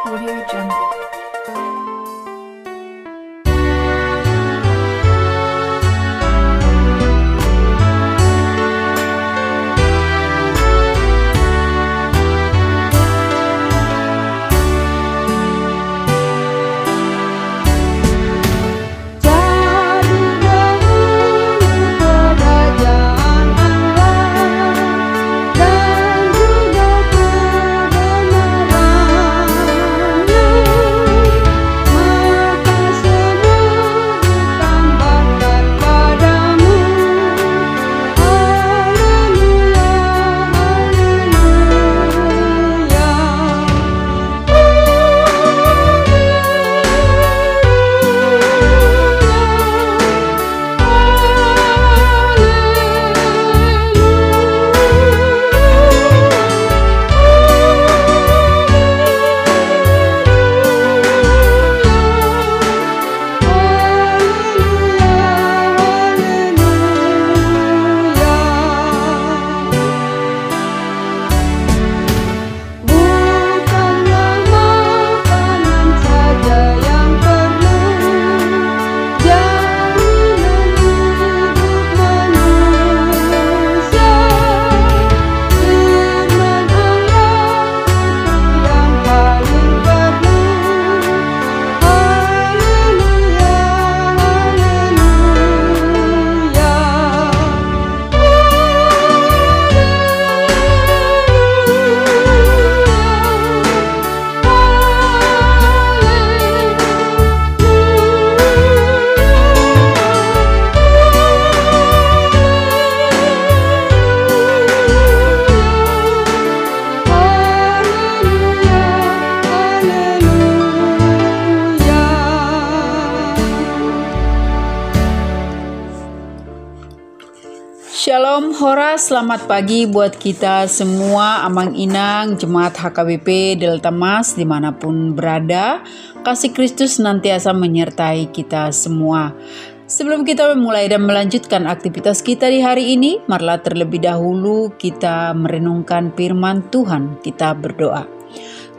Audio Jungle. Shalom Hora, selamat pagi buat kita semua, Amang Inang, Jemaat HKBP Delta Mas dimanapun berada. Kasih Kristus senantiasa menyertai kita semua. Sebelum kita memulai dan melanjutkan aktivitas kita di hari ini, marilah terlebih dahulu kita merenungkan firman Tuhan. Kita berdoa.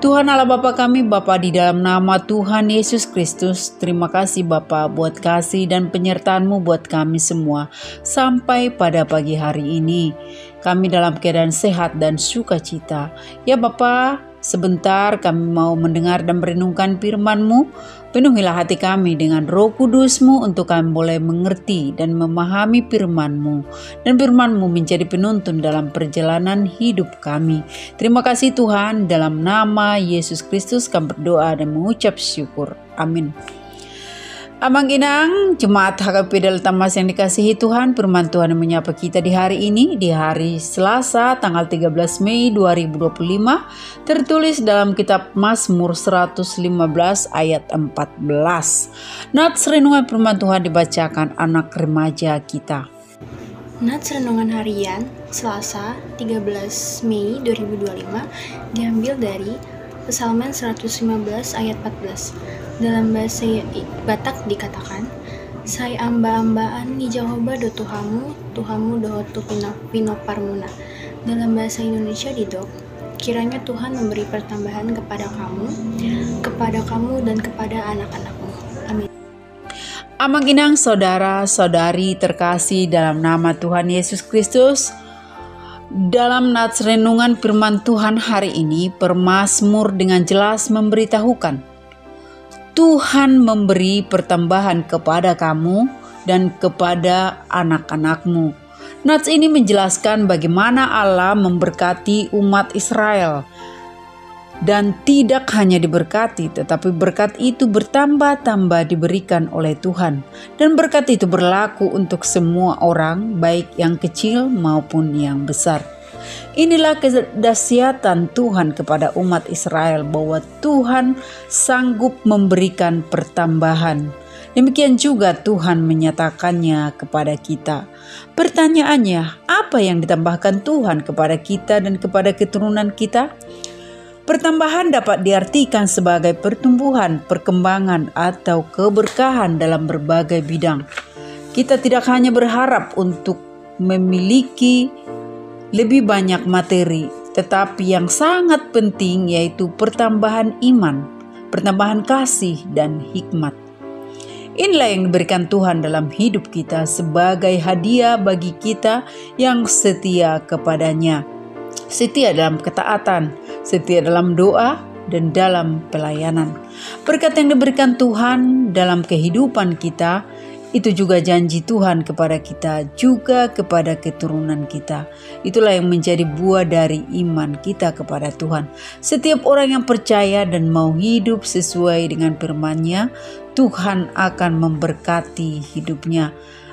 Tuhan Allah Bapa kami, Bapa di dalam nama Tuhan Yesus Kristus, terima kasih Bapa buat kasih dan penyertaan-Mu buat kami semua. Sampai pada pagi hari ini, kami dalam keadaan sehat dan sukacita. Ya Bapa, sebentar kami mau mendengar dan merenungkan firman-Mu. Penuhilah hati kami dengan Roh Kudus-Mu untuk kami boleh mengerti dan memahami firman-Mu. Dan firman-Mu menjadi penuntun dalam perjalanan hidup kami. Terima kasih Tuhan, dalam nama Yesus Kristus kami berdoa dan mengucap syukur. Amin. Amang Inang, Jemaat HKBP Delta Mas yang dikasihi Tuhan, firman Tuhan yang menyapa kita di hari ini, di hari Selasa tanggal 13 Mei 2025, tertulis dalam kitab Mazmur 115 ayat 14. Nats renungan firman Tuhan dibacakan anak remaja kita. Nats renungan harian Selasa 13 Mei 2025 diambil dari Pesalmen 115 ayat 14. Dalam bahasa Batak dikatakan, "Sai amba-ambaan ni Jehovah do Tuhamu do tu pinoparmuna." Dalam bahasa Indonesia didok, kiranya Tuhan memberi pertambahan kepada kamu dan kepada anak-anakmu. Amin. Amang Inang, saudara-saudari terkasih dalam nama Tuhan Yesus Kristus, dalam nats renungan firman Tuhan hari ini, pemazmur dengan jelas memberitahukan Tuhan memberi pertambahan kepada kamu dan kepada anak-anakmu. Nats ini menjelaskan bagaimana Allah memberkati umat Israel. Dan tidak hanya diberkati, tetapi berkat itu bertambah-tambah diberikan oleh Tuhan. Dan berkat itu berlaku untuk semua orang, baik yang kecil maupun yang besar. Inilah kedahsyatan Tuhan kepada umat Israel, bahwa Tuhan sanggup memberikan pertambahan. Demikian juga Tuhan menyatakannya kepada kita. Pertanyaannya, apa yang ditambahkan Tuhan kepada kita dan kepada keturunan kita? Pertambahan dapat diartikan sebagai pertumbuhan, perkembangan, atau keberkahan dalam berbagai bidang. Kita tidak hanya berharap untuk memiliki lebih banyak materi, tetapi yang sangat penting yaitu pertambahan iman, pertambahan kasih dan hikmat. Inilah yang diberikan Tuhan dalam hidup kita sebagai hadiah bagi kita yang setia kepadanya. Setia dalam ketaatan, setia dalam doa, dan dalam pelayanan. Berkat yang diberikan Tuhan dalam kehidupan kita, itu juga janji Tuhan kepada kita, juga kepada keturunan kita. Itulah yang menjadi buah dari iman kita kepada Tuhan. Setiap orang yang percaya dan mau hidup sesuai dengan firman-Nya, Tuhan akan memberkati hidupnya.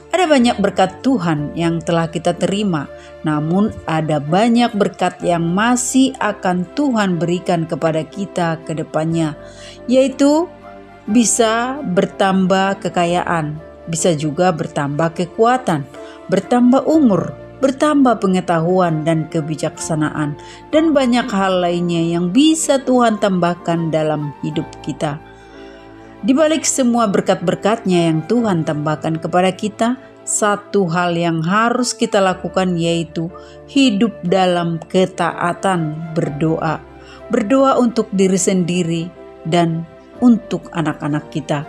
Ada banyak berkat Tuhan yang telah kita terima, namun ada banyak berkat yang masih akan Tuhan berikan kepada kita ke depannya, yaitu bisa bertambah kekayaan, bisa juga bertambah kekuatan, bertambah umur, bertambah pengetahuan dan kebijaksanaan, dan banyak hal lainnya yang bisa Tuhan tambahkan dalam hidup kita. Di balik semua berkat-berkat-Nya yang Tuhan tambahkan kepada kita, satu hal yang harus kita lakukan yaitu hidup dalam ketaatan, berdoa. Berdoa untuk diri sendiri dan untuk anak-anak kita.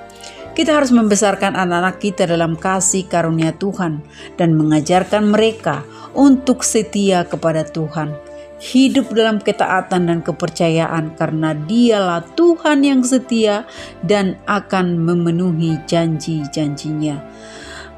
Kita harus membesarkan anak-anak kita dalam kasih karunia Tuhan dan mengajarkan mereka untuk setia kepada Tuhan. Hidup dalam ketaatan dan kepercayaan karena Dialah Tuhan yang setia dan akan memenuhi janji-janjinya.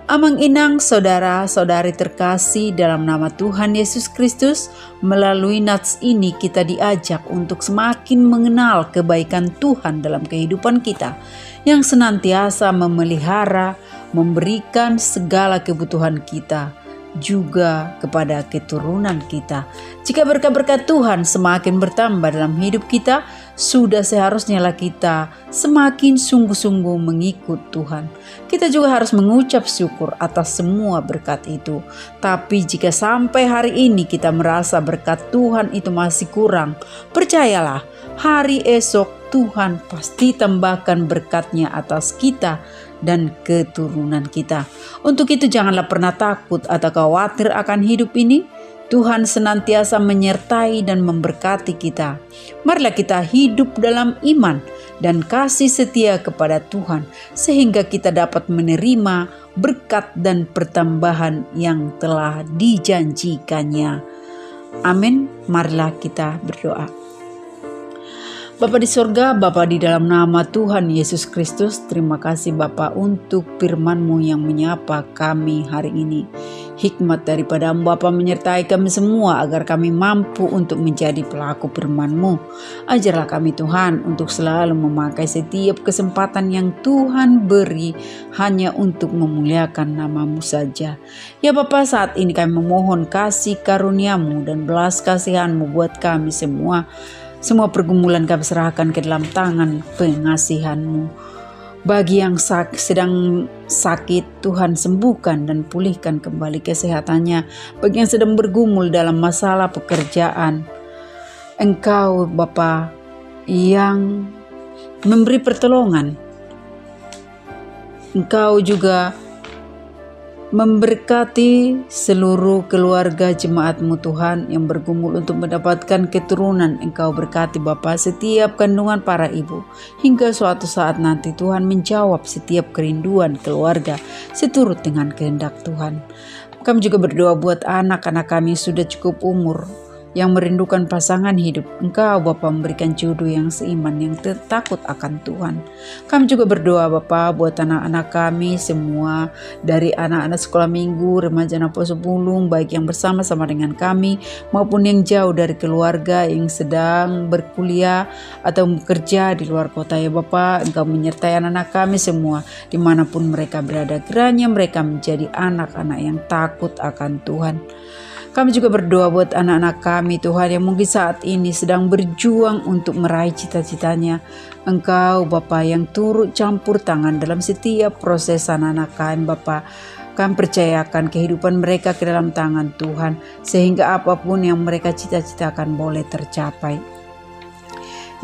Amang inang saudara-saudari terkasih dalam nama Tuhan Yesus Kristus, melalui nats ini kita diajak untuk semakin mengenal kebaikan Tuhan dalam kehidupan kita, yang senantiasa memelihara, memberikan segala kebutuhan kita, juga kepada keturunan kita. Jika berkat-berkat Tuhan semakin bertambah dalam hidup kita, sudah seharusnya lah kita semakin sungguh-sungguh mengikut Tuhan. Kita juga harus mengucap syukur atas semua berkat itu. Tapi jika sampai hari ini kita merasa berkat Tuhan itu masih kurang, percayalah, hari esok Tuhan pasti tambahkan berkat-Nya atas kita dan keturunan kita. Untuk itu janganlah pernah takut atau khawatir akan hidup ini. Tuhan senantiasa menyertai dan memberkati kita. Marilah kita hidup dalam iman dan kasih setia kepada Tuhan, sehingga kita dapat menerima berkat dan pertambahan yang telah dijanjikannya. Amin. Marilah kita berdoa. Bapa di sorga, Bapa di dalam nama Tuhan Yesus Kristus, terima kasih Bapa untuk firman-Mu yang menyapa kami hari ini. Hikmat daripada Bapa menyertai kami semua agar kami mampu untuk menjadi pelaku firman-Mu. Ajarlah kami Tuhan untuk selalu memakai setiap kesempatan yang Tuhan beri hanya untuk memuliakan nama-Mu saja. Ya Bapa, saat ini kami memohon kasih karunia-Mu dan belas kasihan-Mu buat kami semua. Semua pergumulan kami serahkan ke dalam tangan pengasihan-Mu. Bagi yang sedang sakit, Tuhan sembuhkan dan pulihkan kembali kesehatannya. Bagi yang sedang bergumul dalam masalah pekerjaan, Engkau Bapa yang memberi pertolongan. Engkau juga memberkati seluruh keluarga jemaat-Mu Tuhan yang bergumul untuk mendapatkan keturunan. Engkau berkati Bapa setiap kandungan para ibu, hingga suatu saat nanti Tuhan menjawab setiap kerinduan keluarga seturut dengan kehendak Tuhan. Kami juga berdoa buat anak-anak kami sudah cukup umur, yang merindukan pasangan hidup. Engkau Bapa memberikan jodoh yang seiman, yang takut akan Tuhan. Kami juga berdoa Bapa buat anak-anak kami semua, dari anak-anak sekolah minggu, remaja Naposo Bulung, baik yang bersama-sama dengan kami maupun yang jauh dari keluarga, yang sedang berkuliah atau bekerja di luar kota. Ya Bapa, Engkau menyertai anak-anak kami semua dimanapun mereka berada. Kiranya mereka menjadi anak-anak yang takut akan Tuhan. Kami juga berdoa buat anak-anak kami Tuhan yang mungkin saat ini sedang berjuang untuk meraih cita-citanya. Engkau Bapa yang turut campur tangan dalam setiap proses anak-anak kami Bapa. Kami percayakan kehidupan mereka ke dalam tangan Tuhan, sehingga apapun yang mereka cita-citakan boleh tercapai.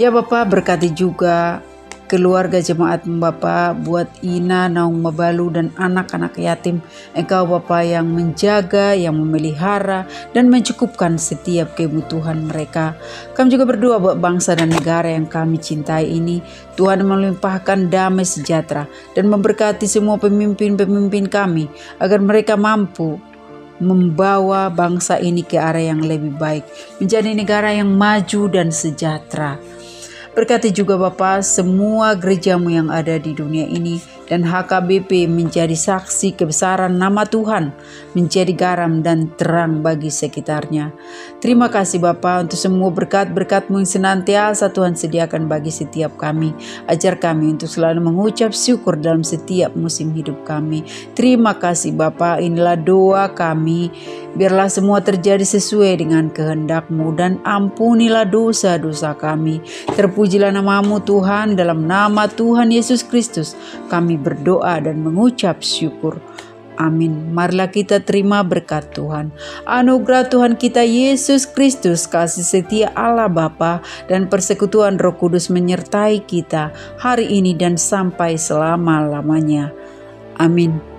Ya Bapa, berkati juga keluarga jemaat Bapa, buat Ina, Naung Mabalu dan anak-anak yatim. Engkau Bapa yang menjaga, yang memelihara dan mencukupkan setiap kebutuhan mereka. Kami juga berdoa buat bangsa dan negara yang kami cintai ini. Tuhan melimpahkan damai sejahtera dan memberkati semua pemimpin-pemimpin kami agar mereka mampu membawa bangsa ini ke arah yang lebih baik, menjadi negara yang maju dan sejahtera. Berkati juga Bapa semua gerejamu yang ada di dunia ini, dan HKBP menjadi saksi kebesaran nama Tuhan, menjadi garam dan terang bagi sekitarnya. Terima kasih Bapa untuk semua berkat-berkat-Mu yang senantiasa Tuhan sediakan bagi setiap kami. Ajar kami untuk selalu mengucap syukur dalam setiap musim hidup kami. Terima kasih Bapa, inilah doa kami. Biarlah semua terjadi sesuai dengan kehendak-Mu dan ampunilah dosa-dosa kami. Terpujilah nama-Mu Tuhan, dalam nama Tuhan Yesus Kristus kami berdoa dan mengucap syukur. Amin. Marilah kita terima berkat Tuhan. Anugerah Tuhan kita Yesus Kristus, kasih setia Allah Bapa dan persekutuan Roh Kudus menyertai kita hari ini dan sampai selama-lamanya. Amin.